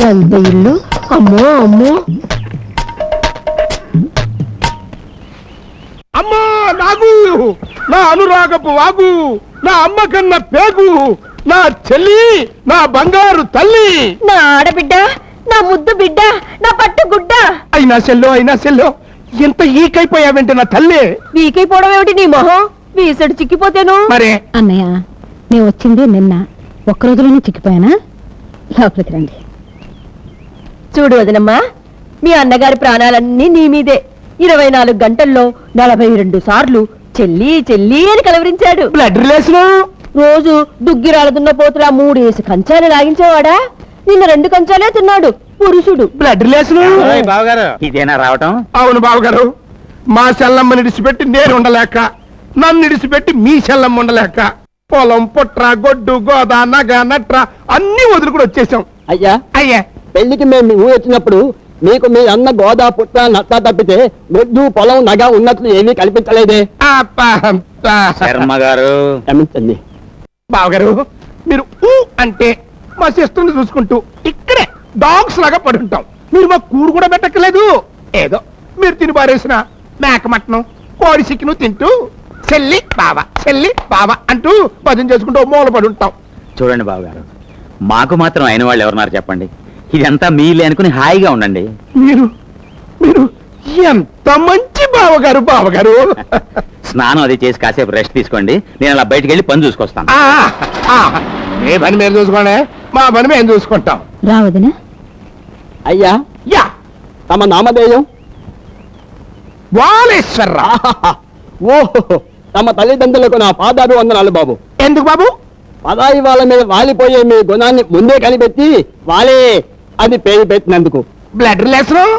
ఎంత ఇల్లు, అమ్మో అమ్మో. అమ్మా నాగు, నా అనురాగపు వాగు, నా అమ్మ కన్న పేగు, నా చెల్లి, నా బంగారు తల్లి, నా ఆడబిడ్డ, నా ముద్దు బిడ్డ, నా పట్టు గుడ్డ. అయినా సెల్లో ఎంత ఈకైపోయావంటే నా తల్లి. వీకైపోవడం ఏమిటి నీ మొహం? వీసడు చిక్కిపోతేను. మరే అన్నయ్య, నేను వచ్చింది నిన్న, ఒక్క రోజులోనే చిక్కిపోయానా? లోపలికి రండి. చూడు వదినమ్మా, మీ అన్నగారి ప్రాణాలన్నీ నీ మీదే. 24 గంటల్లో 42 సార్లు చెల్లి చెల్లి అని కలవరించాడు. Blood relation. రోజు దుగ్గిరాలదున్న పోతులా 3 వేసి కంచాలు లాగించేవాడా? నిన్న 2 కంచాలే తిన్నాడు పురుషుడు. Blood relation. బావగారు, ఇదేనా రావటం? అవును బావగారు, మా సెల్లమ్మని ఇడిచిపెట్టి నేను ఉండలేక, నన్ను ఇడిచిపెట్టి మీ సెల్లమ్మ ఉండలేక, పొలం పుట్ర గొడ్డు గోద నగ నట్ర అన్ని వదులుకుని వచ్చేసాం. అయ్యా అయ్యా, పెళ్లికి మేము మీ ఊరు వచ్చినప్పుడు మీకు మీ అన్న గోదా పుట్ట నత్త తప్పితే గొడ్డు పొలం నగ ఉన్నట్లు ఏమీ కల్పించలేదే. శర్మ గారు, క్షమించండి. బావగారు, మీరు ఊ అంటే మా సిస్టర్ని చూసుకుంటూ ఇక్కడే డాగ్స్ లాగా పడి ఉంటాం. మీరు మా కూడు కూడా పెట్టక్కలేదు. ఏదో మీరు తిని పారేసిన మేక మటనం కోడి చికెను తింటూ చెల్లి బావ అంటూ భజన చేసుకుంటూ మూల పడి ఉంటాం. చూడండి బావగారు, మాకు మాత్రం అయిన వాళ్ళు ఎవరున్నారు చెప్పండి? ఇదంతా మీలే అనుకుని హాయిగా ఉండండి. మీరు మీరు ఎంత మంచి బావగారు. స్నానం అది చేసి కాసేపు రెస్ట్ తీసుకోండి, నేను అలా బయటికి వెళ్ళి పని చూసుకొస్తాను. ఏ పని మీరు చూసుకోండి, మా పని మేము చూసుకుంటాం. రావదినా? అయ్యా, యా, తమ నామధేయం? వాలేశ్వరరావు. ఓహో, తమ తల్లిదండ్రులకు నా పాదాభివందనాలు బాబు. ఎందుకు బాబు? పదాయి వాళ్ళ మీద వాలిపోయే మీ గుణాన్ని ముందే కనిపెట్టి వాలే అది పేరు పెట్టినందుకు. Blood relation.